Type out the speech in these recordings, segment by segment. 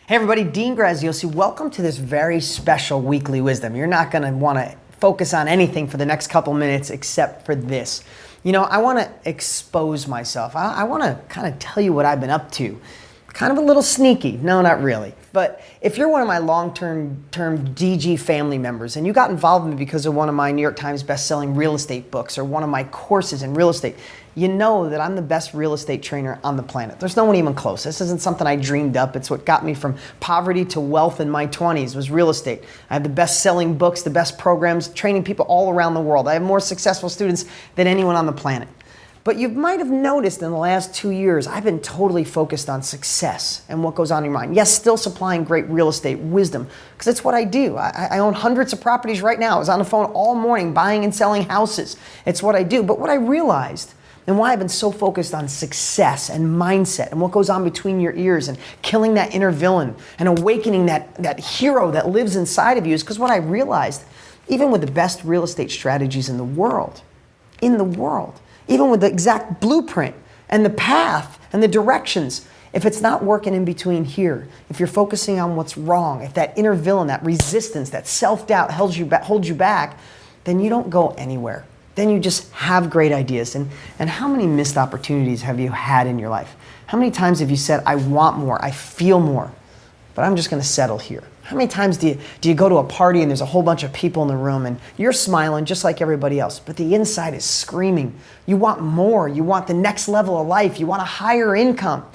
Hey everybody, Dean Graziosi. Welcome to this very special weekly wisdom. You're not going to want to focus on anything for the next couple minutes except for this. You know, I want to expose myself. I want to kind of tell you what I've been up to. Kind of a little sneaky. No, not really. But if you're one of my long-term DG family members and you got involved with me because of one of my New York Times best-selling real estate books or one of my courses in real estate, you know that I'm the best real estate trainer on the planet. There's no one even close. This isn't something I dreamed up. It's what got me from poverty to wealth in my 20s was real estate. I have the best-selling books, the best programs, training people all around the world. I have more successful students than anyone on the planet. But you might have noticed in the last 2 years, I've been totally focused on success and what goes on in your mind. Yes, still supplying great real estate wisdom, because it's what I do. I own hundreds of properties right now. I was on the phone all morning buying and selling houses. It's what I do. But what I realized, and why I've been so focused on success and mindset and what goes on between your ears and killing that inner villain and awakening that hero that lives inside of you, is because what I realized, even with the best real estate strategies in the world, even with the exact blueprint and the path and the directions, if it's not working in between here, if you're focusing on what's wrong, if that inner villain, that resistance, that self-doubt holds you back, then you don't go anywhere. Then you just have great ideas. And how many missed opportunities have you had in your life? How many times have you said, I want more, I feel more, but I'm just going to settle here? How many times do you go to a party and there's a whole bunch of people in the room and you're smiling just like everybody else, but the inside is screaming. You want more. You want the next level of life. You want a higher income.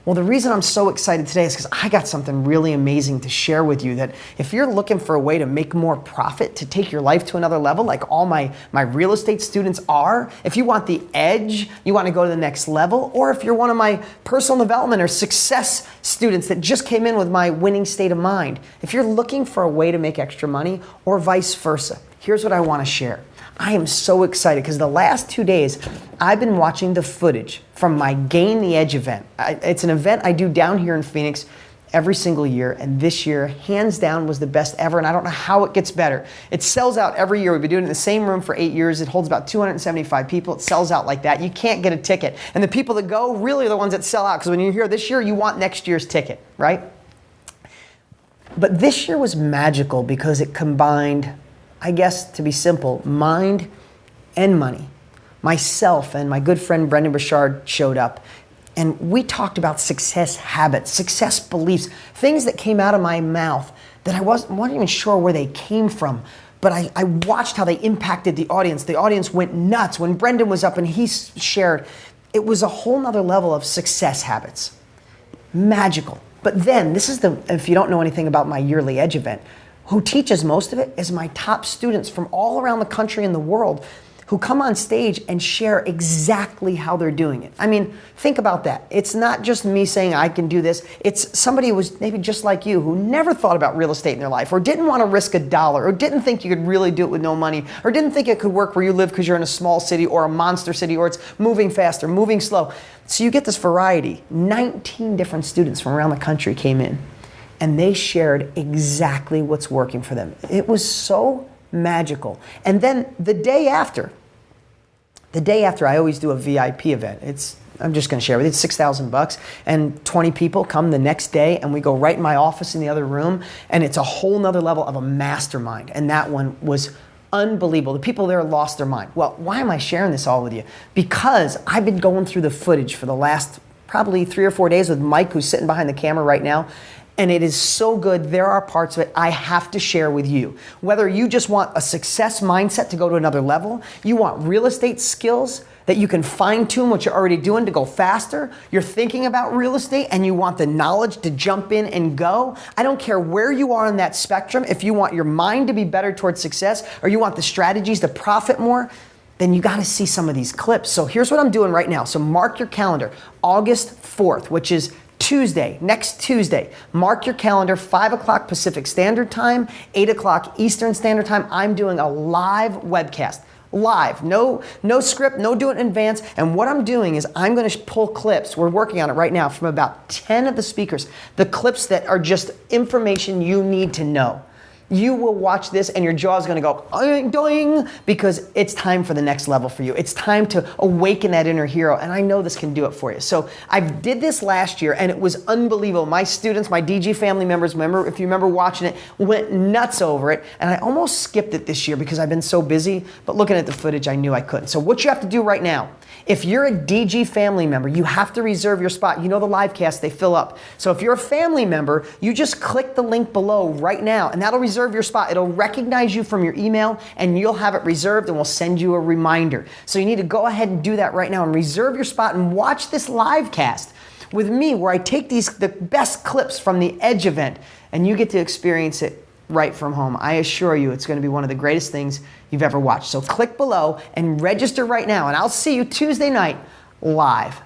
Well, the reason I'm so excited today is because I got something really amazing to share with you, that if you're looking for a way to make more profit, to take your life to another level, like all my real estate students are, if you want the edge, you want to go to the next level, or if you're one of my personal development or success students that just came in with my winning state of mind, if you're looking for a way to make extra money or vice versa, here's what I want to share. I am so excited because the last 2 days, I've been watching the footage from my Gain the Edge event. It's an event I do down here in Phoenix every single year, and this year, hands down, was the best ever, and I don't know how it gets better. It sells out every year. We've been doing it in the same room for 8 years. It holds about 275 people. It sells out like that. You can't get a ticket. And the people that go really are the ones that sell out, because when you're here this year, you want next year's ticket, right? But this year was magical because it combined, I guess, to be simple, mind and money. Myself and my good friend Brendan Burchard showed up, and we talked about success habits, success beliefs, things that came out of my mouth that I wasn't even sure where they came from, but I watched how they impacted the audience. The audience went nuts when Brendan was up and he shared. It was a whole nother level of success habits. Magical. But then, if you don't know anything about my yearly Edge event, who teaches most of it is my top students from all around the country and the world who come on stage and share exactly how they're doing it. I mean, think about that. It's not just me saying I can do this. It's somebody who was maybe just like you, who never thought about real estate in their life, or didn't want to risk $1, or didn't think you could really do it with no money, or didn't think it could work where you live because you're in a small city or a monster city, or it's moving fast or moving slow. So you get this variety. 19 different students from around the country came in, and they shared exactly what's working for them. It was so magical. And then the day after, I always do a VIP event. I'm just going to share with you. It's $6,000, and 20 people come the next day, and we go right in my office in the other room, and it's a whole nother level of a mastermind. And that one was unbelievable. The people there lost their mind. Well, why am I sharing this all with you? Because I've been going through the footage for the last probably 3 or 4 days with Mike, who's sitting behind the camera right now. And it is so good. There are parts of it I have to share with you. Whether you just want a success mindset to go to another level, you want real estate skills that you can fine tune what you're already doing to go faster, you're thinking about real estate and you want the knowledge to jump in and go. I don't care where you are on that spectrum. If you want your mind to be better towards success, or you want the strategies to profit more, then you got to see some of these clips. So here's what I'm doing right now. So mark your calendar, August 4th, which is Tuesday, next Tuesday. Mark your calendar, 5 o'clock Pacific Standard Time, 8 o'clock Eastern Standard Time. I'm doing a live webcast. Live, no script, no do it in advance. And what I'm doing is I'm going to pull clips, we're working on it right now, from about 10 of the speakers, the clips that are just information you need to know. You will watch this and your jaw is going to go doing, doing, because it's time for the next level for you. It's time to awaken that inner hero, and I know this can do it for you. So I did this last year and it was unbelievable. My students, my DG family members, if you remember watching it, went nuts over it, and I almost skipped it this year because I've been so busy, but looking at the footage I knew I couldn't. So what you have to do right now, if you're a DG family member, you have to reserve your spot. You know the live cast, they fill up. So if you're a family member, you just click the link below right now and that'll reserve your spot. It'll recognize you from your email and you'll have it reserved and we'll send you a reminder. So you need to go ahead and do that right now and reserve your spot and watch this live cast with me where I take the best clips from the Edge event and you get to experience it right from home. I assure you it's going to be one of the greatest things you've ever watched. So click below and register right now and I'll see you Tuesday night live.